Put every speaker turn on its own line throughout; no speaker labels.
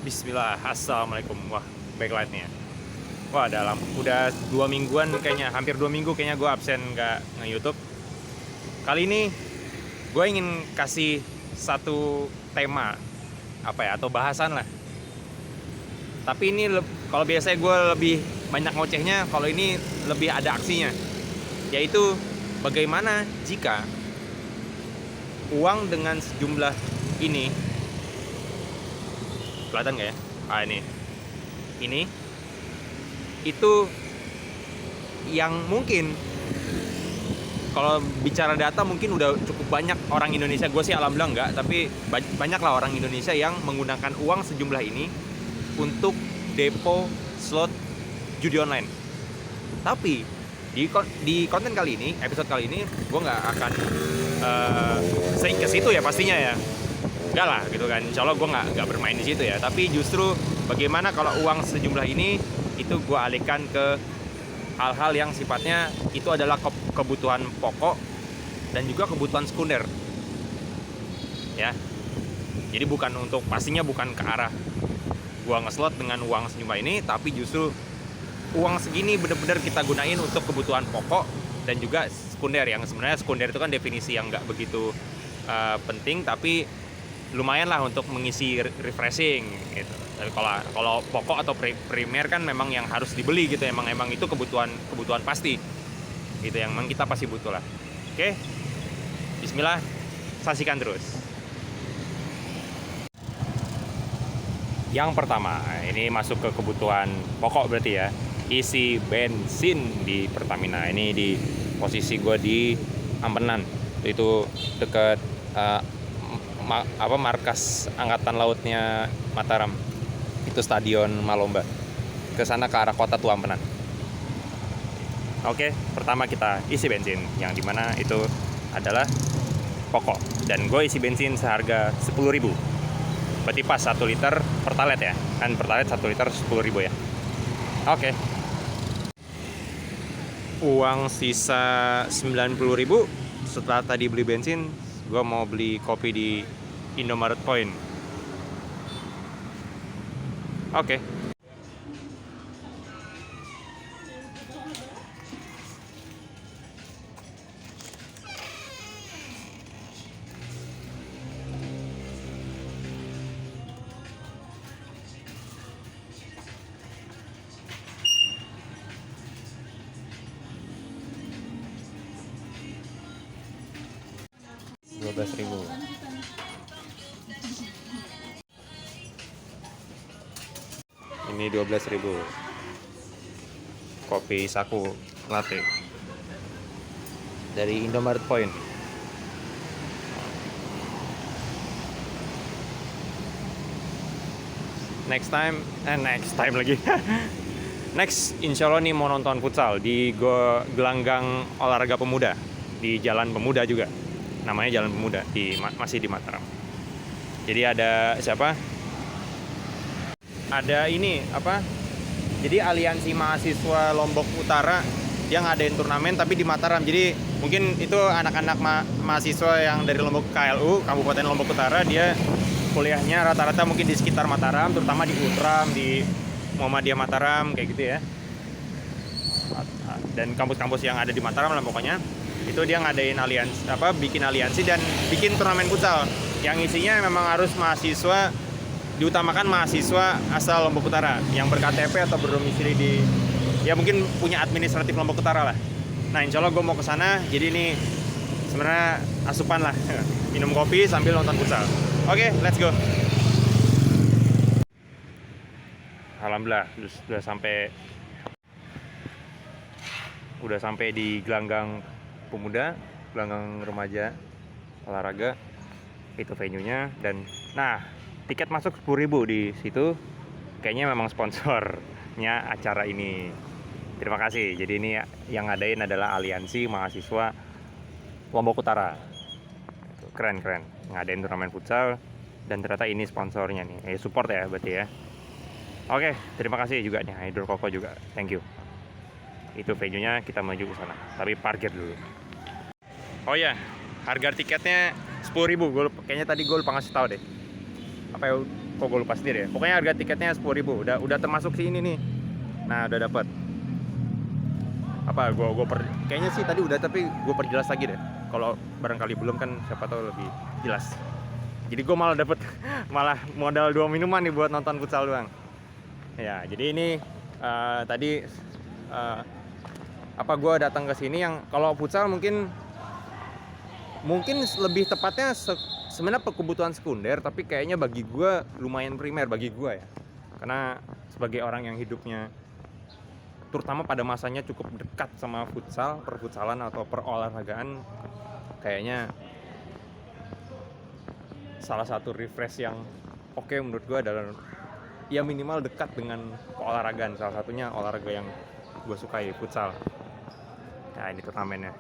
Bismillah, assalamualaikum. Wah, backlight nih ya. Wah, udah 2 mingguan kayaknya, hampir 2 minggu kayaknya gue absen nggak nge-YouTube. Kali ini gue ingin kasih satu tema apa ya, atau bahasan lah. Tapi ini kalau biasanya gue lebih banyak ngocehnya, kalau ini lebih ada aksinya. Yaitu bagaimana jika uang dengan sejumlah ini, kelihatan nggak ya? Ini itu yang mungkin kalau bicara data mungkin udah cukup banyak orang Indonesia, gue sih alhamdulillah enggak, tapi banyak lah orang Indonesia yang menggunakan uang sejumlah ini untuk depo slot judi online. Tapi di konten kali ini, episode kali ini, gue nggak akan sering ke situ ya pastinya ya. Enggak lah gitu kan, insya Allah gue nggak bermain di situ ya. Tapi justru bagaimana kalau uang sejumlah ini itu gue alihkan ke hal-hal yang sifatnya itu adalah kebutuhan pokok dan juga kebutuhan sekunder ya. Jadi pastinya bukan ke arah gua ngeslot dengan uang sejumlah ini, tapi justru uang segini benar-benar kita gunain untuk kebutuhan pokok dan juga sekunder. Yang sebenarnya sekunder itu kan definisi yang nggak begitu penting, tapi lumayan lah untuk mengisi refreshing gitu. Tapi kalau pokok atau primer kan memang yang harus dibeli gitu, emang itu kebutuhan pasti gitu, yang memang kita pasti butuh lah. Oke, Bismillah, saksikan terus. Yang pertama, ini masuk ke kebutuhan pokok berarti ya, isi bensin di Pertamina. Ini di posisi gue di Ampenan, itu dekat markas Angkatan Lautnya Mataram, itu Stadion Malomba, ke sana ke arah kota Tua Ampenan. Oke, pertama kita isi bensin, yang dimana itu adalah pokok, dan gue isi bensin seharga 10.000. Berarti pas 1 liter Pertalite ya, kan Pertalite 1 liter 10.000 ya. Oke, uang sisa 90.000. Setelah tadi beli bensin, gue mau beli kopi di Indomaret Point. Oke. Rp12.000. Ini 12.000. Kopi saku latte dari Indomaret Point. Next time lagi. Next, insya Allah nih mau nonton futsal di gelanggang olahraga pemuda di Jalan Pemuda juga. Namanya Jalan Pemuda, masih di Mataram. Jadi ada siapa? Ada ini apa? Jadi Aliansi Mahasiswa Lombok Utara yang ngadain turnamen tapi di Mataram. Jadi mungkin itu anak-anak mahasiswa yang dari Lombok KLU, Kabupaten Lombok Utara, dia kuliahnya rata-rata mungkin di sekitar Mataram, terutama di UTRAM, di Muhammadiyah Mataram kayak gitu ya. Dan kampus-kampus yang ada di Mataram lah pokoknya. Itu dia ngadain bikin aliansi dan bikin turnamen futsal yang isinya memang harus mahasiswa, diutamakan mahasiswa asal Lombok Utara yang ber-KTP atau berdomisili di, ya mungkin punya administratif Lombok Utara lah. Nah, insya Allah gue mau ke sana. Jadi ini sebenarnya asupan lah, minum kopi sambil nonton futsal. Oke, let's go. Alhamdulillah udah sampai di gelanggang pemuda, gelanggang remaja olahraga, itu venue-nya. Dan nah, tiket masuk 10.000 di situ. Kayaknya memang sponsornya acara ini. Terima kasih. Jadi ini yang ngadain adalah Aliansi Mahasiswa Lombok Utara. Keren ngadain turnamen futsal, dan ternyata ini sponsornya nih. Support ya berarti ya. Oke, terima kasih juga nih Hydro Koko juga. Thank you. Itu venue-nya, kita menuju ke sana. Tapi parkir dulu. Oh ya, harga tiketnya 10.000. Kayaknya tadi gue lupa ngasih tahu deh. apa ya, kok gue lupa sendiri ya. Pokoknya harga tiketnya 10.000, udah termasuk si ini nih. Nah, udah dapat. Apa kayaknya sih tadi udah, tapi gue perjelas lagi deh. Kalau barangkali belum kan siapa tahu lebih jelas. Jadi gue malah dapet malah modal 2 minuman nih buat nonton futsal doang. Ya, jadi ini tadi apa gue datang ke sini yang kalau futsal mungkin lebih tepatnya sebenarnya kebutuhan sekunder, tapi kayaknya bagi gue lumayan primer bagi gue ya. Karena sebagai orang yang hidupnya terutama pada masanya cukup dekat sama futsal, perfutsalan atau perolahragaan, kayaknya salah satu refresh yang oke menurut gue adalah ya minimal dekat dengan keolahragaan. Salah satunya olahraga yang gue sukai, futsal. Nah, ini turnamennya.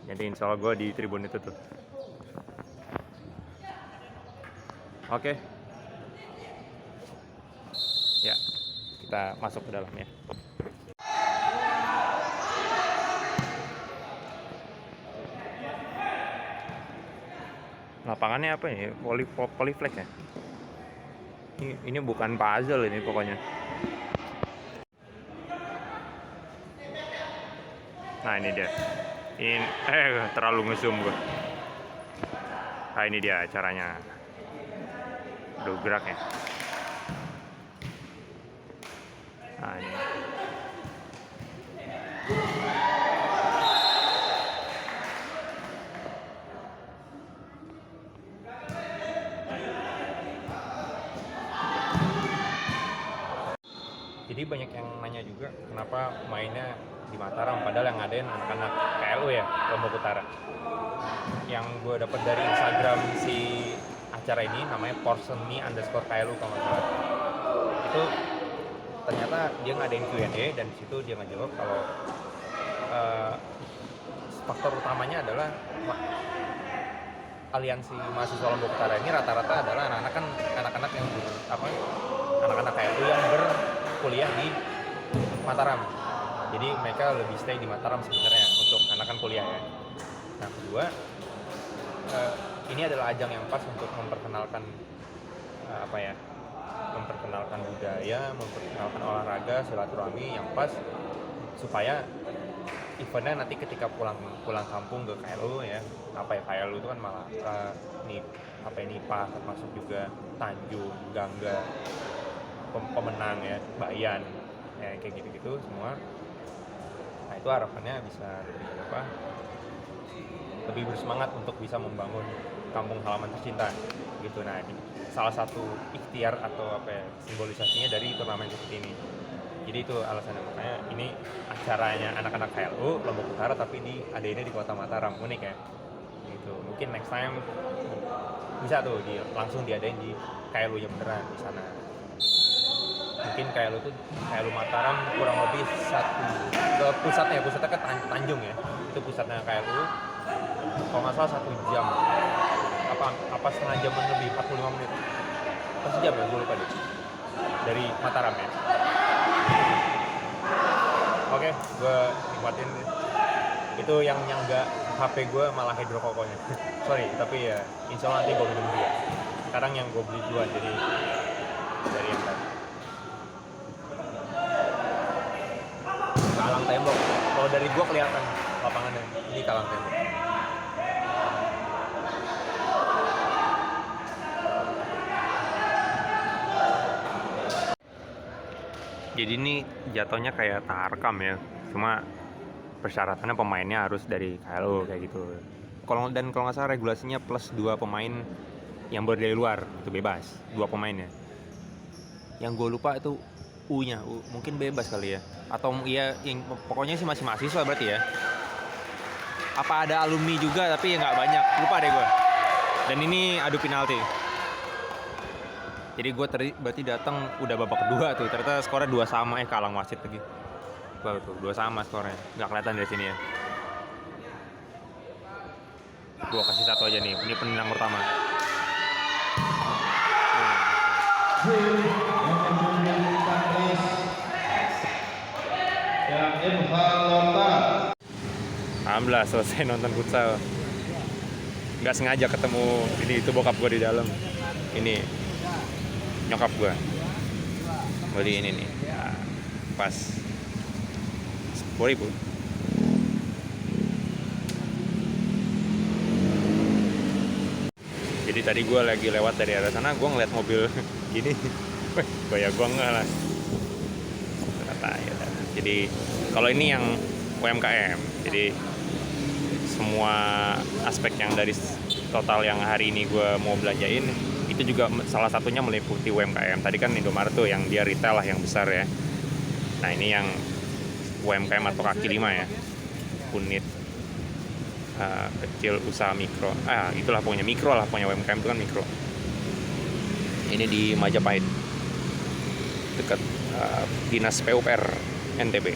Jadi insya Allah gue di tribun itu tuh. Oke. Ya, kita masuk ke dalamnya. Lapangannya apa ya? Polyflex ya? Ini bukan puzzle ini pokoknya. Nah, ini dia. Ini terlalu ngezoom gue. Nah, ini dia caranya. Udah gerak ya. Nah, ini. Jadi banyak yang nanya juga kenapa mainnya di Mataram, padahal yang ngadain anak-anak KLU ya, Lombok Utara. Yang gue dapat dari Instagram si acara ini namanya Porseni_KLU kalau nggak salah. Itu ternyata dia ngadain Q&A dan di situ dia ngejawab kalau faktor utamanya adalah aliansi mahasiswa Lombok Utara ini rata-rata adalah anak-anak yang anak-anak KLU yang berkuliah di Mataram. Jadi mereka lebih stay di Mataram sebenarnya untuk anak-anak kuliah ya. Nah, kedua, ini adalah ajang yang pas untuk memperkenalkan memperkenalkan budaya, memperkenalkan olahraga, silaturahmi yang pas supaya eventnya nanti ketika pulang kampung ke KLU ya, KLU itu kan Malaka, Nipah termasuk juga Tanjung, Gangga, Pemenang ya, Bayan ya, kayak gitu-gitu semua. Nah, itu harapannya bisa lebih bersemangat untuk bisa membangun kampung halaman tercinta gitu. Nah, ini salah satu ikhtiar atau simbolisasinya dari turnamen seperti ini. Jadi itu alasannya, makanya ini acaranya anak-anak KLU Lombok Utara tapi adainnya di Kota Mataram, unik ya. Gitu. Mungkin next time bisa tuh langsung diadain di KLU-nya beneran di sana. Mungkin KLU Mataram kurang lebih pusatnya ke Tanjung ya, itu pusatnya KLU. Kalau nggak salah 1 jam apa setengah jaman lebih, 45 menit apa sejam ya, gue lupa deh, dari Mataram ya. Oke, gue nikmatin itu yang nyangga HP gue malah hidrokokonya. Sorry, tapi ya insya Allah nanti gue minum dulu. Sekarang yang gue beli duluan, jadi dari yang tadi. Kalang tembok. Kalau dari gue kelihatan lapangannya, ini kalang tembok. Jadi ini jatuhnya kayak tarkam ya, cuma persyaratannya pemainnya harus dari KLU kayak gitu. Kalau nggak salah regulasinya plus 2 pemain yang dari luar, itu bebas 2 pemainnya. Yang gue lupa itu U-nya, mungkin bebas kali ya, atau ya yang pokoknya sih masih mahasiswa berarti ya. Apa ada alumni juga tapi ya nggak banyak, lupa deh gue. Dan ini adu penalti. Jadi gue berarti datang udah babak kedua tuh, ternyata skornya 2-2, kalang wasit lagi. Baru tuh 2-2 skornya, nggak kelihatan dari sini ya. Gue kasih 1 aja nih, ini penendang pertama. Alhamdulillah selesai nonton futsal. Nggak sengaja ketemu ini, itu bokap gue di dalam. Ini nyokap gue beli ini nih ya, pas 10.000. Jadi tadi gue lagi lewat dari arah sana, gue ngeliat mobil gini, weh, gaya gue enggak lah. Ternyata ya. Jadi kalau ini yang UMKM, jadi semua aspek yang dari total yang hari ini gue mau belanjain itu juga salah satunya meliputi UMKM. Tadi kan Indomaret tuh yang dia retail lah yang besar ya. Nah ini yang UMKM atau kaki lima ya, unit kecil usaha mikro. Itulah pokoknya mikro lah, pokoknya UMKM itu kan mikro. Ini di Majapahit dekat Dinas PUPR NTB.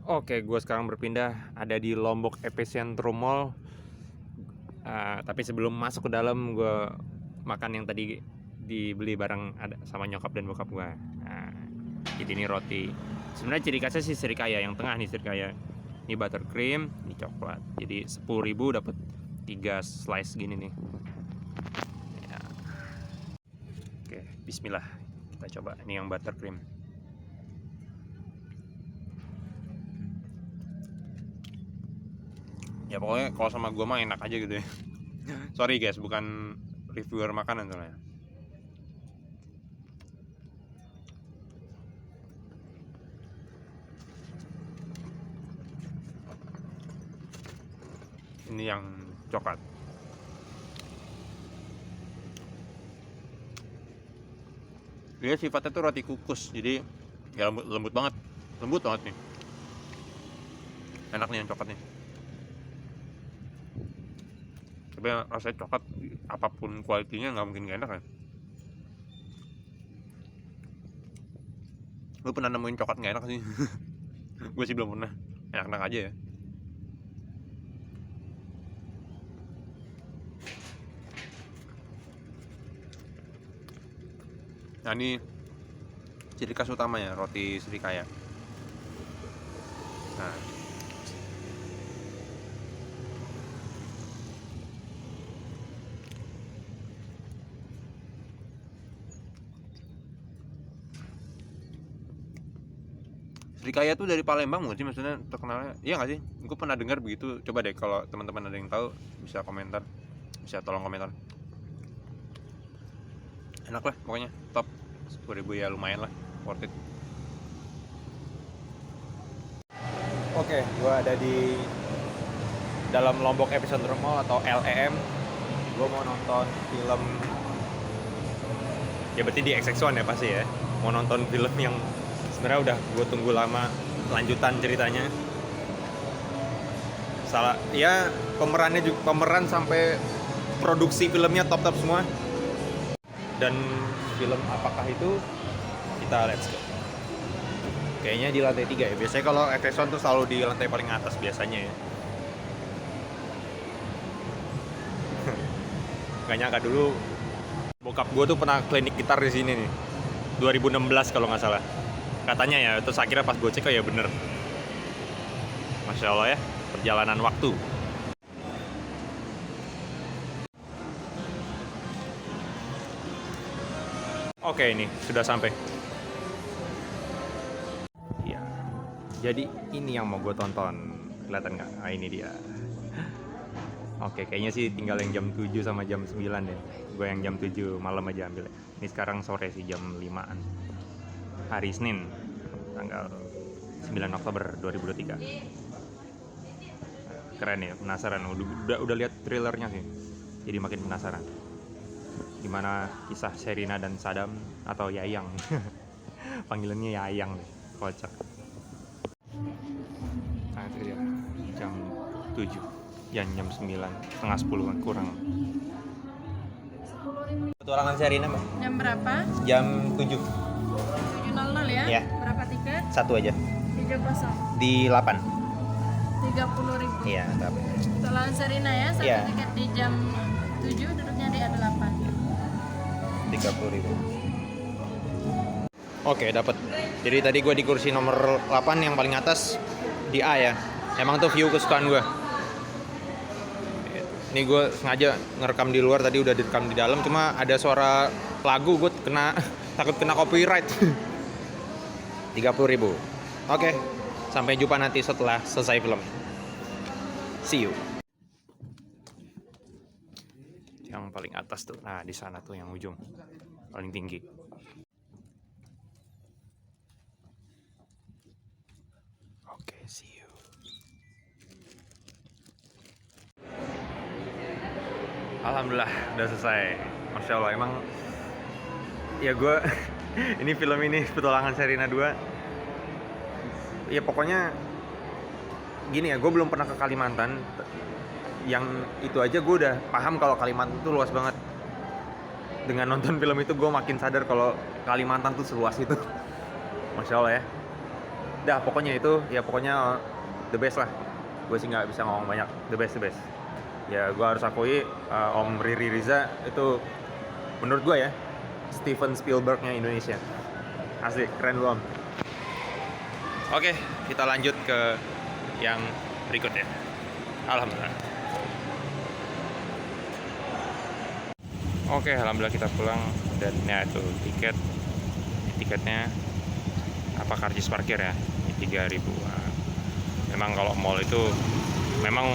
Oke, gue sekarang berpindah ada di Lombok Epicentrum Mall. Tapi sebelum masuk ke dalam, gue makan yang tadi dibeli bareng ada sama nyokap dan bokap gue. Jadi ini roti. Sebenarnya ciri khasnya sih srikaya, yang tengah nih srikaya. Ini buttercream, ini coklat. Jadi 10.000 dapat 3 slice gini nih. Ya. Oke, bismillah. Kita coba. Ini yang buttercream. Ya pokoknya kalau sama gue mah enak aja gitu ya. Sorry guys, bukan reviewer makanan soalnya. Ini yang coklat. Dia sifatnya tuh roti kukus, jadi ya lembut banget, nih. Enak nih yang coklat nih. Tapi rasanya coklat apapun kualitinya nggak mungkin gak enak kan. Lu pernah nemuin coklat nggak enak sih? Gue sih belum pernah. Enak-enak aja ya. Nah ini ciri khas utamanya roti srikaya. Nah srikaya tuh dari Palembang nggak sih, maksudnya terkenalnya? Iya nggak sih? Gue pernah dengar begitu. Coba deh kalau teman-teman ada yang tahu bisa komentar, bisa tolong komentar. Enak lah pokoknya, top. 10.000 ya lumayan lah, worth it. Oke, gue ada di dalam Lombok Epicentrum Mall atau LEM. Gue mau nonton film, ya berarti di XX1 ya pasti ya. Mau nonton film yang sebenarnya udah gue tunggu lama, lanjutan ceritanya. Salah ya, pemeran sampai produksi filmnya top semua. Dan film apakah itu? Kita let's go. Kayaknya di lantai 3 ya. Biasanya kalau XX1 tuh selalu di lantai paling atas biasanya ya. Gak nyangka dulu bokap gue tuh pernah klinik gitar di sini nih. 2016 kalau nggak salah. Katanya ya, terus akhirnya pas gue cek, oh ya bener. Masya Allah ya, perjalanan waktu. Oke, ini sudah sampai. Ya, jadi ini yang mau gue tonton. Kelihatan nggak? Ini dia. Oke, kayaknya sih tinggal yang jam 7 sama jam 9 deh. Gue yang jam 7 malam aja ambil. Ini sekarang sore sih, jam 5-an. Hari Senin, tanggal 9 Oktober 2023. Keren ya, penasaran. Udah lihat trailernya sih. Jadi makin penasaran. Gimana kisah Sherina dan Sadam atau Yayang. Panggilannya Yayang nih, kocak. Nah itu dia, jam 7 ya, jam 9, setengah 10 kurang. Petualangan Sherina Mbak.
Jam berapa?
Jam 7.
7.00 ya?
Ya.
Berapa tiket?
Satu aja.
3
Di 8.
30.000.
Iya, tapi.
Petualangan Sherina ya, satu
Iya.
tiket di jam 7, duduknya di A8.
30.000. Oke, dapat. Jadi tadi gue di kursi nomor 8 yang paling atas di A ya. Emang tuh view kesukaan gue. Ini gue sengaja ngerekam di luar, tadi udah direkam di dalam, cuma ada suara lagu, gue takut kena copyright. 30.000. Oke, sampai jumpa nanti setelah selesai film. See you. Yang paling atas tuh, nah di sana tuh yang ujung paling tinggi. Oke, see you. Alhamdulillah udah selesai. Masya Allah, emang ya gue ini film ini Petualangan Sherina 2. Ya pokoknya gini ya, gue belum pernah ke Kalimantan. Yang itu aja gue udah paham kalau Kalimantan tuh luas banget. Dengan nonton film itu gue makin sadar kalau Kalimantan tuh seluas itu. Masya Allah ya. Dah pokoknya itu, ya pokoknya the best lah. Gue sih nggak bisa ngomong banyak. The best. Ya gue harus akui Om Riri Riza itu menurut gue ya Steven Spielberg-nya Indonesia. Asli, keren lu Om. Oke, kita lanjut ke yang berikutnya. Alhamdulillah. Oke, alhamdulillah kita pulang dan ya itu tiketnya apa karcis parkir ya, 3.000. Nah, memang kalau mall itu memang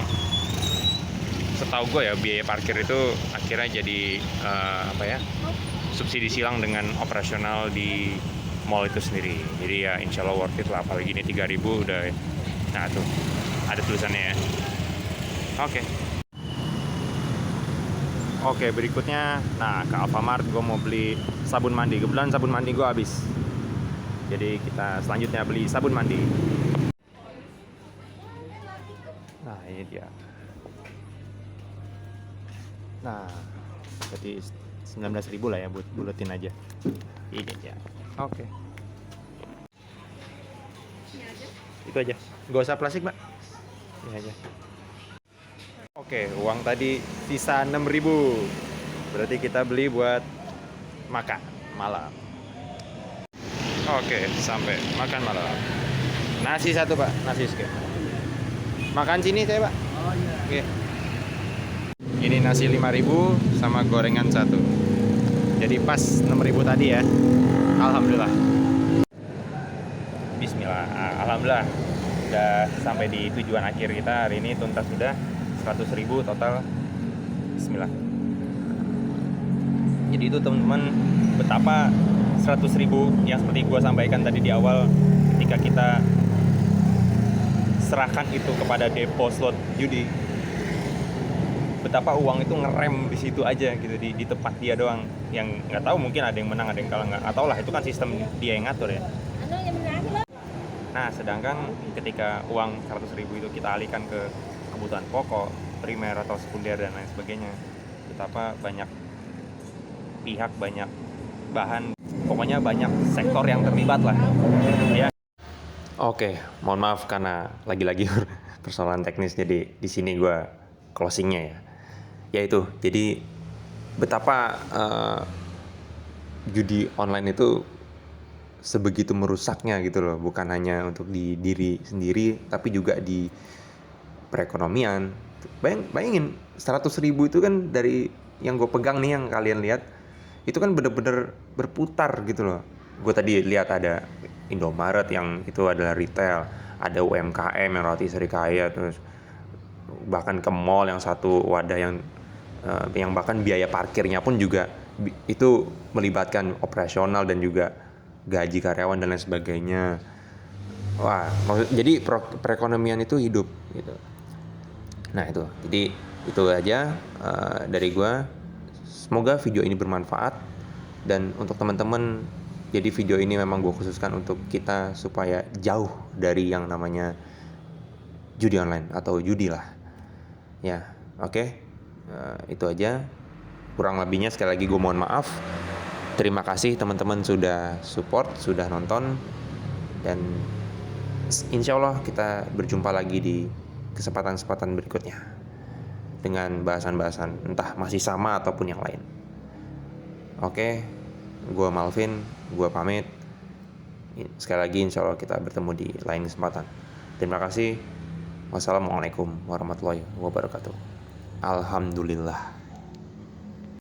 setahu gue ya biaya parkir itu akhirnya jadi subsidi silang dengan operasional di mall itu sendiri. Jadi ya insya Allah worth it lah, apalagi ini 3.000 udah. Nah tuh ada tulisannya ya. Oke, berikutnya nah ke Alfamart gue mau beli sabun mandi. Kebetulan sabun mandi gue habis, jadi kita selanjutnya beli sabun mandi. Nah ini dia. Nah, berarti 19.000 lah ya, buletin aja. Ini ya. Oke. Itu aja. Gak usah plastik, Mbak. Ini aja. Oke, uang tadi sisa 6.000. Berarti kita beli buat makan malam. Oke, sampai makan malam. Nasi satu, Pak. Nasi sekali. Makan sini saya, Pak.
Oh iya.
Oke. Ini nasi 5.000 sama gorengan satu. Jadi pas 6.000 tadi ya. Alhamdulillah. Bismillah. Alhamdulillah. Udah sampai di tujuan akhir kita hari ini, tuntas sudah 100.000 total. Bismillah. Jadi itu teman-teman, betapa 100.000 yang seperti gua sampaikan tadi di awal, ketika kita serahkan itu kepada depo slot judi, betapa uang itu ngerem di situ aja gitu, di tempat dia doang. Yang nggak tahu, mungkin ada yang menang, ada yang kalah, nggak tahu lah, itu kan sistem dia yang ngatur ya. Nah sedangkan ketika uang 100.000 itu kita alihkan ke kebutuhan pokok, primer atau sekunder dan lain sebagainya, betapa banyak pihak, banyak bahan, pokoknya banyak sektor yang terlibat lah ya. Oke, mohon maaf karena lagi-lagi persoalan teknis, jadi di sini gue closingnya ya. Yaitu, jadi betapa judi online itu sebegitu merusaknya gitu loh. Bukan hanya untuk di diri sendiri, tapi juga di perekonomian. Bayangin 100.000 itu kan dari yang gue pegang nih, yang kalian lihat, itu kan bener-bener berputar gitu loh. Gue tadi lihat ada Indomaret yang itu adalah retail, ada UMKM yang roti serikaya, terus bahkan ke mall yang satu wadah yang bahkan biaya parkirnya pun juga itu melibatkan operasional dan juga gaji karyawan dan lain sebagainya. Wah, jadi perekonomian itu hidup gitu. Nah itu, jadi itu aja dari gua. Semoga video ini bermanfaat, dan untuk teman-teman, jadi video ini memang gue khususkan untuk kita supaya jauh dari yang namanya judi online atau judi lah. Ya, oke. Itu aja. Kurang lebihnya sekali lagi gue mohon maaf. Terima kasih teman-teman sudah support, sudah nonton, dan insya Allah kita berjumpa lagi di kesempatan-kesempatan berikutnya dengan bahasan-bahasan entah masih sama ataupun yang lain. Oke, gue Malvin, gue pamit. Sekali lagi insya Allah kita bertemu di lain kesempatan. Terima kasih. Wassalamualaikum warahmatullahi wabarakatuh. Alhamdulillah.